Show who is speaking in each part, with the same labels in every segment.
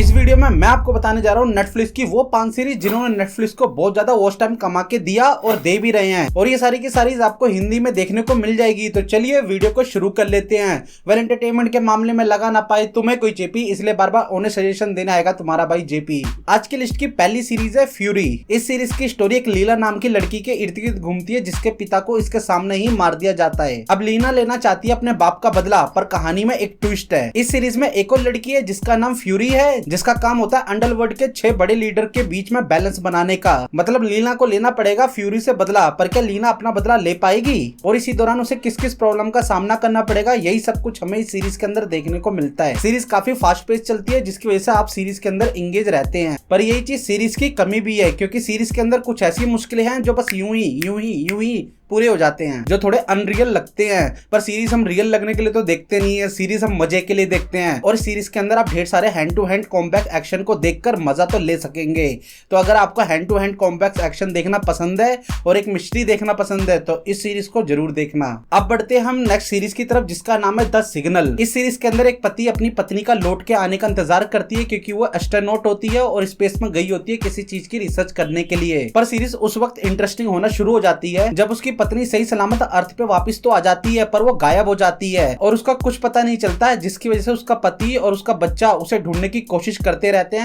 Speaker 1: इस वीडियो में मैं आपको बताने जा रहा हूँ नेटफ्लिक्स की वो 5 सीरीज जिन्होंने नेटफ्लिक्स को बहुत ज्यादा वॉच टाइम कमा के दिया और दे भी रहे हैं, और ये सारी की सारी आपको हिंदी में देखने को मिल जाएगी। तो चलिए वीडियो को शुरू कर लेते हैं। वेल एंटरटेनमेंट के मामले में लगा ना पाए तुम्हें कोई जेपी, इसलिए बार बार उन्हें सजेशन देने आएगा तुम्हारा भाई जेपी। आज की लिस्ट की पहली सीरीज है फ्यूरी। इस सीरीज की स्टोरी एक लीला नाम की लड़की के इर्द गिर्द घूमती है जिसके पिता को इसके सामने ही मार दिया जाता है। अब लीना लेना चाहती है अपने बाप का बदला, पर कहानी में एक ट्विस्ट है। इस सीरीज में एक और लड़की है जिसका नाम फ्यूरी है, जिसका काम होता है अंडरवर्ल्ड के 6 बड़े लीडर के बीच में बैलेंस बनाने का। मतलब लीना को लेना पड़ेगा फ्यूरी से बदला, पर क्या लीना अपना बदला ले पाएगी और इसी दौरान उसे किस किस प्रॉब्लम का सामना करना पड़ेगा, यही सब कुछ हमें इस सीरीज के अंदर देखने को मिलता है। सीरीज काफी फास्ट पेस चलती है जिसकी वजह से आप सीरीज के अंदर इंगेज रहते हैं, पर यही चीज सीरीज की कमी भी है क्योंकि सीरीज के अंदर कुछ ऐसी मुश्किलें हैं जो बस यूं ही पूरे हो जाते हैं, जो थोड़े अनरियल लगते हैं। पर सीरीज हम रियल लगने के लिए तो देखते नहीं है, सीरीज हम मजे के लिए देखते हैं। और सीरीज के अंदर आप ढेर सारे hand to hand combat action को देखकर मजा तो ले सकेंगे। तो अगर आपको hand to hand combat action देखना पसंद है और एक मिस्ट्री देखना पसंद है तो इस सीरीज को जरूर देखना। अब बढ़ते हैं हम नेक्स्ट सीरीज की तरफ जिसका नाम है द सिग्नल। इस सीरीज के अंदर एक पति अपनी पत्नी का लौट के आने का इंतजार करती है क्योंकि वो एस्ट्रोनॉट होती है और स्पेस में गई होती है किसी चीज की रिसर्च करने के लिए। पर सीरीज उस वक्त इंटरेस्टिंग होना शुरू हो जाती है जब उसकी पत्नी सही सलामत अर्थ पे वापस तो आ जाती है, पर वो गायब हो जाती है और उसका कुछ पता नहीं चलता है, जिसकी वजह से उसका पति और उसका बच्चा उसे ढूंढने की कोशिश करते रहते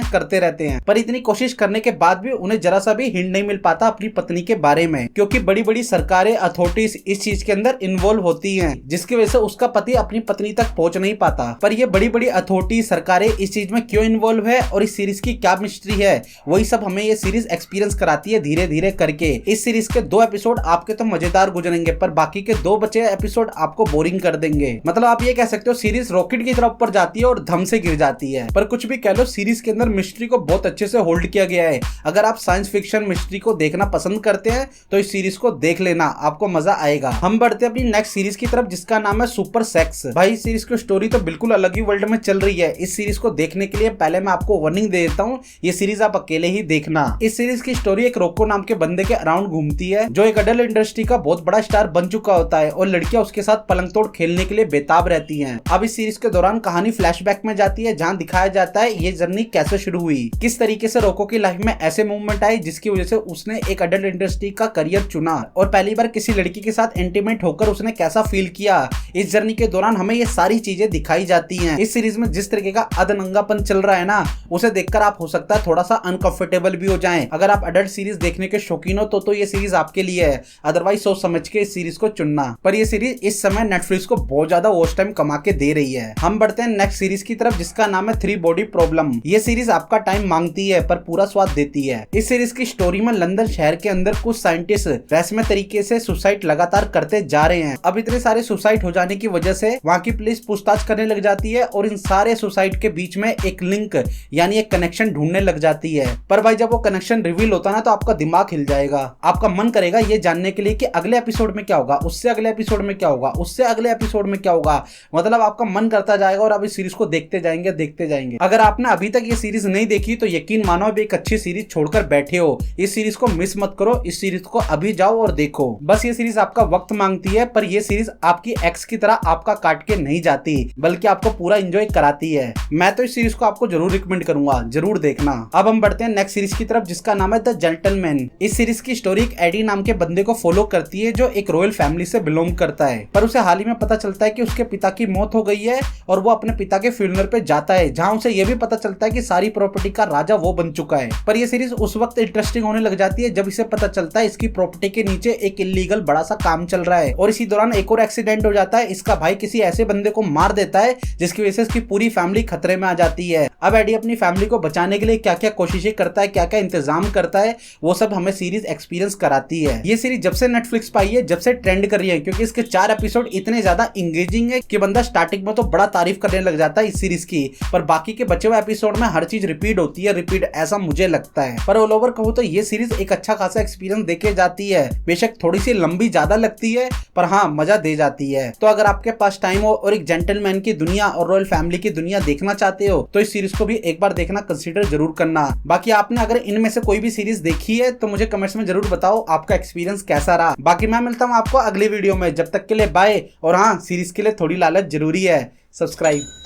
Speaker 1: हैं। पर इतनी कोशिश करने के बाद भी उन्हें जरा सा भी हिंट नहीं मिल पाता अपनी पत्नी के बारे में, क्योंकि बड़ी बड़ी सरकारें अथॉरिटीज इस चीज के अंदर इन्वॉल्व होती हैं, जिसकी वजह से उसका पति अपनी पत्नी तक पहुंच नहीं पाता। पर ये बड़ी बड़ी अथॉरिटीज सरकारें इस चीज में क्यों इन्वॉल्व है और इस सीरीज की क्या मिस्ट्री है, वही सब हमें ये सीरीज एक्सपीरियंस कराती है धीरे धीरे करके। इस सीरीज के 2 एपिसोड आपके तो मजेदार गुजरेंगे, पर बाकी के 2 बचे एपिसोड आपको बोरिंग कर देंगे। मतलब आप ये कह सकते हो सीरीज रॉकेट की तरफ ऊपर जाती है और धम से गिर जाती है। पर कुछ भी कह लो, सीरीज के अंदर मिस्ट्री को बहुत अच्छे से होल्ड किया गया है। अगर आप साइंस फिक्शन मिस्ट्री को देखना पसंद करते हैं तो इस सीरीज को देख लेना, आपको मजा आएगा। हम बढ़ते हैं अपनी नेक्स्ट सीरीज की तरफ जिसका नाम है सुपर सेक्स। भाई इस सीरीज की स्टोरी तो बिल्कुल अलग ही वर्ल्ड में चल रही है। इस सीरीज को देखने के लिए पहले मैं आपको वार्निंग दे देता हूँ, ये सीरीज आप अकेले ही देखना। इस सीरीज की स्टोरी एक रोको नाम के बंदे के अराउंड घूमती है जो एक अडल्ट इंडस्ट्री का बहुत बड़ा स्टार बन चुका होता है और लड़कियां उसके साथ पलंग तोड़ खेलने के लिए बेताब रहती हैं। अब इस सीरीज के दौरान कहानी फ्लैशबैक में जाती है जहां दिखाया जाता है ये जर्नी कैसे शुरू हुई, किस तरीके से रोको की लाइफ में ऐसे मूवमेंट आई जिसकी वजह से उसने एक अडल्ट इंडस्ट्री का करियर चुना और पहली बार किसी लड़की के साथ इंटीमेट होकर उसने कैसा फील किया। इस जर्नी के दौरान हमें ये सारी चीजें दिखाई जाती हैं। इस सीरीज में जिस तरीके का अधनंगापन चल रहा है ना, उसे देखकर आप हो सकता है थोड़ा सा अनकंफर्टेबल भी हो जाएं। अगर आप अडल्ट सीरीज देखने के शौकीन हो तो ये सीरीज आपके लिए है, अदरवाइज सोच समझ के इस सीरीज को चुनना। पर ये सीरीज इस समय नेटफ्लिक्स को बहुत ज्यादा वॉच टाइम कमा के दे रही है। हम बढ़ते हैं नेक्स्ट सीरीज की तरफ जिसका नाम है 3 बॉडी प्रॉब्लम। ये सीरीज आपका टाइम मांगती है पर पूरा स्वाद देती है। इस सीरीज की स्टोरी में लंदन शहर के अंदर कुछ साइंटिस्ट रहस्यमय तरीके से सुसाइड लगातार करते जा रहे हैं। अब इतने सारे सुसाइड हो जाने की वजह से वहां की पुलिस पूछताछ करने लग जाती है और इन सारे सुसाइड के बीच में एक लिंक यानी एक कनेक्शन ढूंढने लग जाती है। पर भाई जब वो कनेक्शन रिवील होता है ना तो आपका दिमाग हिल जाएगा, आपका मन करेगा ये जानने के लिए कि अगले एपिसोड में क्या होगा, उससे अगले एपिसोड में क्या होगा, उससे अगले एपिसोड में क्या होगा। मतलब आपका मन करता जाएगा और आप इस सीरीज को देखते जाएंगे। अगर आपने अभी तक ये सीरीज नहीं देखी तो यकीन मानो अब एक अच्छी सीरीज छोड़कर बैठे हो। इस सीरीज को मिस मत करो, इस सीरीज को अभी जाओ और देखो। बस ये सीरीज आपका वक्त मांगती है, पर ये सीरीज आपकी एक्स की तरह आपका काट के नहीं जाती, बल्कि आपको पूरा एंजॉय कराती है। मैं तो इस सीरीज को आपको जरूर रिकमेंड करूंगा, जरूर देखना। अब हम बढ़ते हैं नेक्स्ट सीरीज की तरफ जिसका नाम है द जेंटलमैन। इस सीरीज की स्टोरी एक एडी नाम के बंदे को फॉलो करती है जो एक रॉयल फैमिली से बिलोंग करता है, पर उसे हाल ही में पता चलता है कि उसके पिता की मौत हो गई है और वो अपने पिता के फ्यूनरल पे जाता है जहां उसे यह भी पता चलता है कि सारी प्रॉपर्टी का राजा वो बन चुका है। पर यह सीरीज उस वक्त इंटरेस्टिंग होने लग जाती है जब इसे पता चलता है इसकी प्रॉपर्टी के नीचे एक इलीगल बड़ा सा काम चल रहा है और इसी दौरान एक और एक्सीडेंट हो जाता है। इसका भाई किसी ऐसे बंदे को मार देता है जिसकी वजह से इसकी पूरी फैमिली खतरे में आ जाती है। अब एडी अपनी फैमिली को बचाने के लिए क्या क्या कोशिशें करता है, क्या क्या इंतजाम करता है, वो सब हमें सीरीज एक्सपीरियंस कराती है। ये सीरीज जब से नेटफ्लिक्स पर आई है, जब से ट्रेंड कर रही है, क्योंकि इसके 4 एपिसोड इतने ज्यादा इंगेजिंग है कि बंदा स्टार्टिंग में तो बड़ा तारीफ करने लग जाता है इस सीरीज की, पर बाकी के बचे हुए एपिसोड में हर चीज रिपीट होती है, ऐसा मुझे लगता है। पर ऑल ओवर कहूं तो ये सीरीज एक अच्छा खासा एक्सपीरियंस देके जाती है। बेशक थोड़ी सी लंबी ज्यादा लगती है, पर हाँ मजा दे जाती है। तो अगर आपके पास टाइम हो और एक जेंटलमैन की दुनिया और रॉयल फैमिली की दुनिया देखना चाहते हो तो इस सीरीज को भी एक बार देखना कंसीडर जरूर करना। बाकी आपने अगर इनमें से कोई भी सीरीज देखी है तो मुझे कमेंट्स में जरूर बताओ आपका एक्सपीरियंस कैसा रहा। बाकी मैं मिलता हूँ आपको अगली वीडियो में, जब तक के लिए बाय। और हाँ, सीरीज के लिए थोड़ी लालच जरूरी है, सब्सक्राइब।